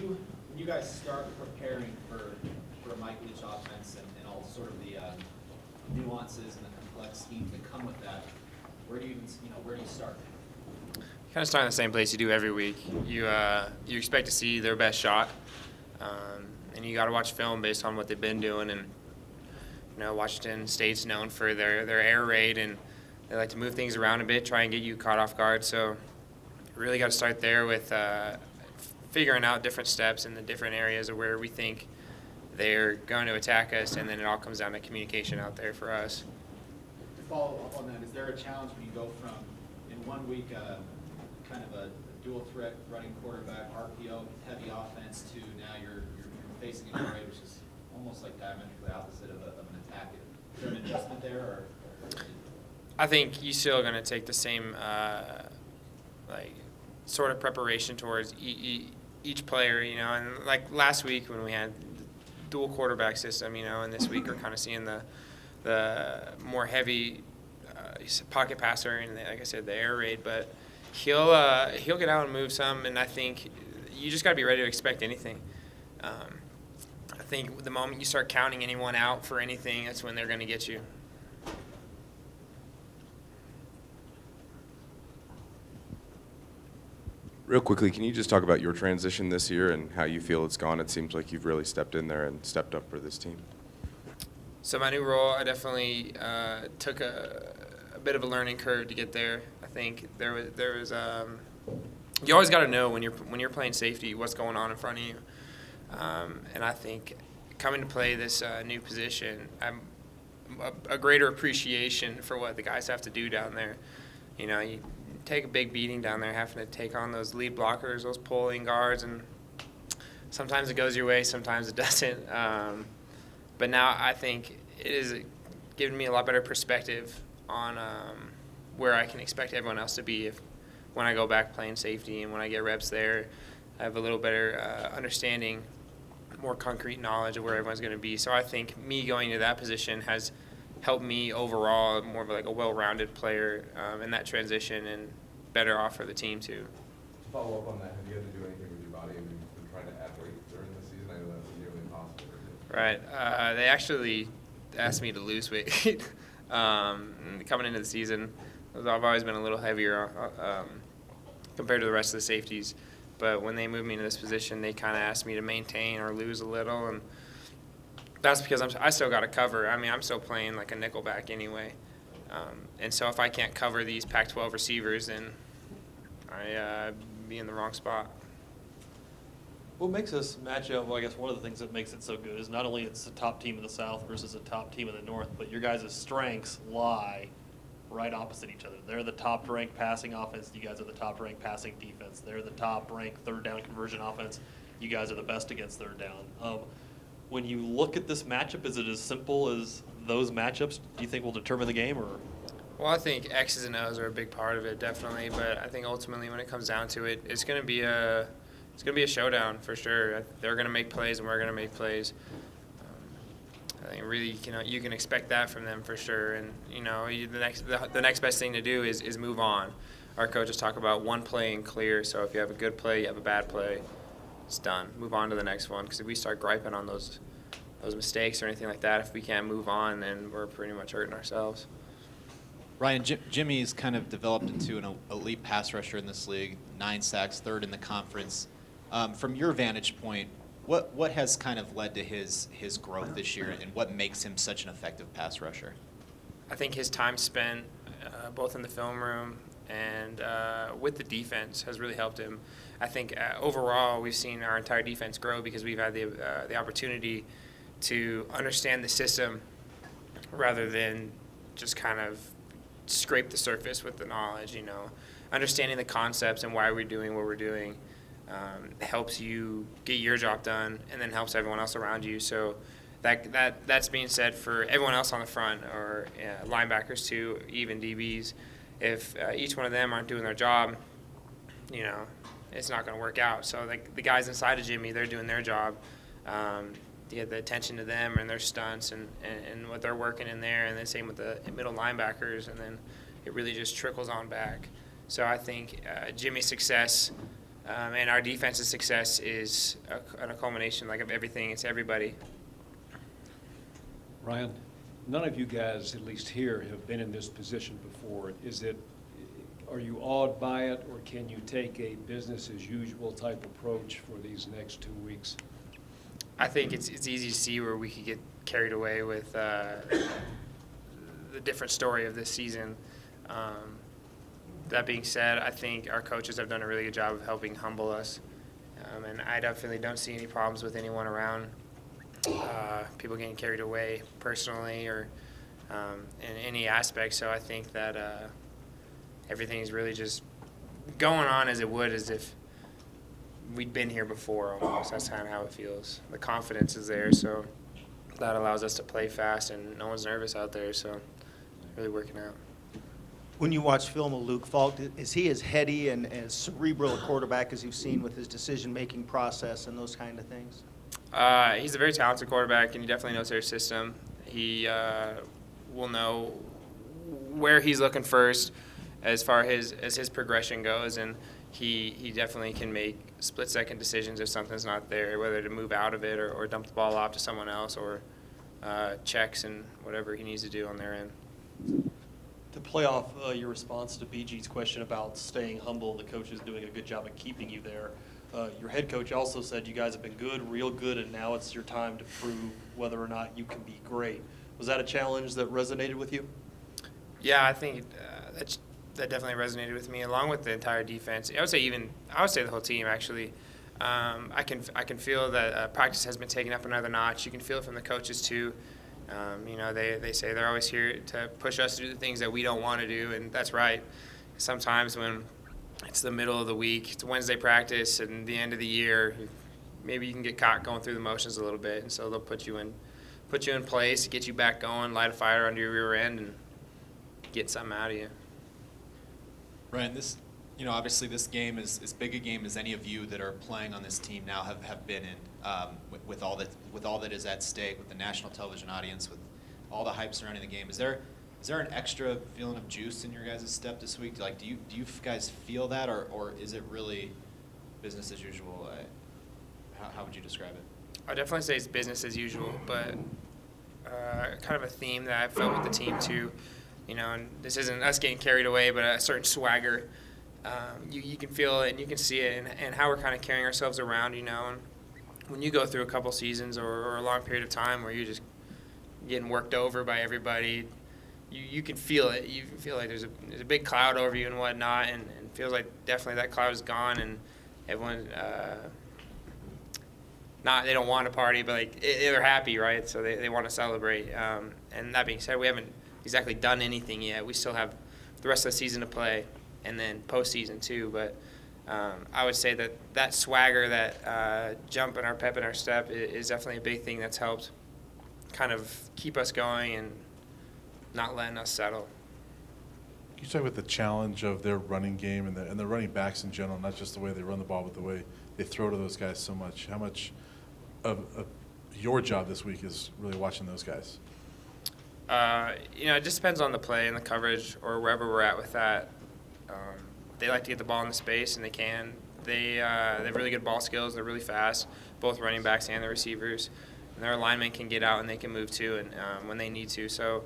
when you guys start preparing for a Mike Leach offense and all sort of the nuances and the complex schemes that come with that, where do you start? Kind of start in the same place you do every week. You expect to see their best shot, and you got to watch film based on what they've been doing. And Washington State's known for their air raid, and they like to move things around a bit, try and get you caught off guard. So you really got to start there with figuring out different steps in the different areas of where we think they're going to attack us, and then it all comes down to communication out there for us. To follow up on that, is there a challenge when you go from, in 1 week, kind of a dual threat running quarterback, RPO, heavy offense, to now you're facing an air raid, which is almost like diametrically opposite of an attack? Is there an adjustment there, or? I think you still going to take the same sort of preparation towards each player, and like last week when we had the dual quarterback system, and this week we're kind of seeing the more heavy pocket passer and, like I said, the air raid, but he'll get out and move some, and I think you just got to be ready to expect anything. I think the moment you start counting anyone out for anything, that's when they're going to get you. Real quickly, can you just talk about your transition this year and how you feel it's gone? It seems like you've really stepped in there and stepped up for this team. So my new role, I definitely took a bit of a learning curve to get there. I think there was you always got to know when you're playing safety what's going on in front of you, and I think coming to play this new position, I'm a greater appreciation for what the guys have to do down there. You take a big beating down there, having to take on those lead blockers, those pulling guards, and sometimes it goes your way, sometimes it doesn't. But now I think it is giving me a lot better perspective on where I can expect everyone else to be when I go back playing safety, and when I get reps there, I have a little better understanding, more concrete knowledge of where everyone's going to be. So I think me going to that position has helped me overall more of like a well-rounded player in that transition, and better off for the team too. To follow up on that, have you had to do anything with your body? Have you been trying to add weight during the season? I know that's nearly impossible. Right. They actually asked me to lose weight coming into the season. I've always been a little heavier compared to the rest of the safeties. But when they moved me into this position, they kind of asked me to maintain or lose a little, and that's because I still got to cover. I mean, I'm still playing like a nickelback anyway. And so if I can't cover these Pac-12 receivers, then I be in the wrong spot. What makes this matchup, well, I guess one of the things that makes it so good is not only it's the top team in the South versus a top team in the North, but your guys' strengths lie right opposite each other. They're the top-ranked passing offense. You guys are the top-ranked passing defense. They're the top-ranked third-down conversion offense. You guys are the best against third down. When you look at this matchup, is it as simple as those matchups do you think will determine the game? Or? Well, I think X's and O's are a big part of it, definitely. But I think ultimately when it comes down to it, it's going to be a showdown for sure. They're going to make plays, and we're going to make plays. I think really, you can expect that from them for sure. And the next best thing to do is move on. Our coaches talk about one play and clear. So if you have a good play, you have a bad play, it's done. Move on to the next one. Because if we start griping on those mistakes or anything like that, if we can't move on, then we're pretty much hurting ourselves. Ryan, Jimmy's kind of developed into an elite pass rusher in this league, 9 sacks, third in the conference. From your vantage point, what has kind of led to his growth this year, and what makes him such an effective pass rusher? I think his time spent both in the film room and with the defense has really helped him. I think overall we've seen our entire defense grow because we've had the opportunity to understand the system rather than just kind of scrape the surface with the knowledge. Understanding the concepts and why we're doing what we're doing helps you get your job done, and then helps everyone else around you. So that's being said for everyone else on the front, or linebackers too, even DBs. If each one of them aren't doing their job, it's not going to work out. So the guys inside of Jimmy, they're doing their job. You get the attention to them and their stunts and what they're working in there, and the same with the middle linebackers, and then it really just trickles on back. So I think Jimmy's success And our defense's success is a culmination of everything. It's everybody. Ryan, none of you guys, at least here, have been in this position before. Are you awed by it, or can you take a business-as-usual type approach for these next 2 weeks? I think it's easy to see where we could get carried away with the different story of this season. That being said, I think our coaches have done a really good job of helping humble us, and I definitely don't see any problems with anyone around. People getting carried away personally or in any aspect. So I think that everything is really just going on as it would as if we'd been here before almost. That's kind of how it feels. The confidence is there, so that allows us to play fast, and no one's nervous out there, so really working out. When you watch film of Luke Falk, is he as heady and as cerebral a quarterback as you've seen with his decision-making process and those kind of things? He's a very talented quarterback, and he definitely knows their system. He will know where he's looking first as far as his progression goes, and he definitely can make split-second decisions if something's not there, whether to move out of it or dump the ball off to someone else or checks and whatever he needs to do on their end. To play off your response to BG's question about staying humble, the coach is doing a good job of keeping you there. Your head coach also said you guys have been good, real good, and now it's your time to prove whether or not you can be great. Was that a challenge that resonated with you? Yeah, I think that definitely resonated with me, along with the entire defense. I would say the whole team actually. I can feel that practice has been taken up another notch. You can feel it from the coaches too. They say they're always here to push us to do the things that we don't want to do, and that's right. Sometimes when it's the middle of the week, it's Wednesday practice, and the end of the year, maybe you can get caught going through the motions a little bit, and so they'll put you in place, get you back going, light a fire under your rear end, and get something out of you. Ryan, obviously this game is as big a game as any of you that are playing on this team now have been in, with all that is at stake, with the national television audience, with all the hype surrounding the game. Is there an extra feeling of juice in your guys' step this week? Do you guys feel that, or is it really business as usual? How would you describe it? I'd definitely say it's business as usual, but kind of a theme that I felt with the team too. And this isn't us getting carried away, but a certain swagger. You can feel it and you can see it, and how we're kind of carrying ourselves around, And when you go through a couple seasons or a long period of time where you're just getting worked over by everybody, you can feel it. You feel like there's a big cloud over you and whatnot, and it feels like definitely that cloud is gone, and everyone they don't want to party, but they're happy, right? So they want to celebrate. And that being said, we haven't exactly done anything yet. We still have the rest of the season to play, and then postseason too. But I would say that swagger, that jump in our pep in our step is definitely a big thing that's helped kind of keep us going and not letting us settle. Can you talk about the challenge of their running game and the running backs in general, not just the way they run the ball, but the way they throw to those guys so much? How much of your job this week is really watching those guys? It just depends on the play and the coverage or wherever we're at with that. They like to get the ball in the space, and they can. They have really good ball skills. They're really fast, both running backs and the receivers. And their linemen can get out and they can move too, and when they need to. So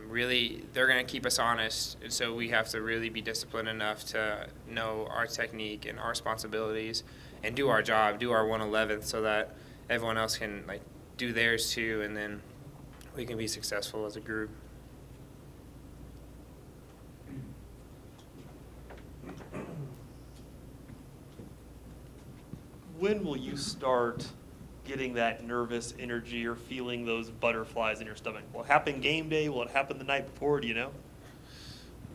really, they're going to keep us honest, and so we have to really be disciplined enough to know our technique and our responsibilities and do our job, do our 1/11th, so that everyone else can do theirs too, and then we can be successful as a group. When will you start getting that nervous energy or feeling those butterflies in your stomach? Will it happen game day? Will it happen the night before? Do you know?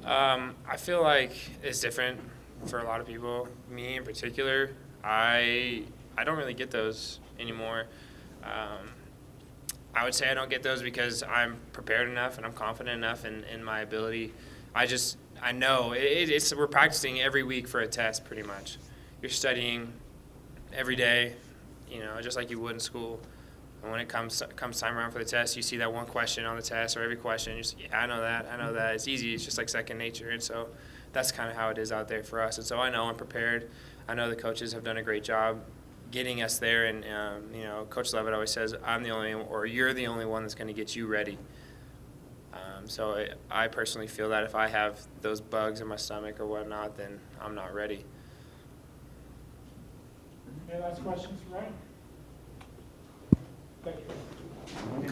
I feel like it's different for a lot of people. Me in particular, I don't really get those anymore. I would say I don't get those because I'm prepared enough and I'm confident enough in my ability. I know we're practicing every week for a test pretty much. You're studying every day, just like you would in school. And when it comes time around for the test, you see that one question on the test or every question, you just, I know that. It's easy. It's just like second nature. And so that's kind of how it is out there for us. And so I know I'm prepared. I know the coaches have done a great job getting us there. And, you know, Coach Levitt always says, I'm the only, or you're the only one that's going to get you ready. So I personally feel that if I have those bugs in my stomach or whatnot, then I'm not ready. Any last questions for Ryan? Thank you.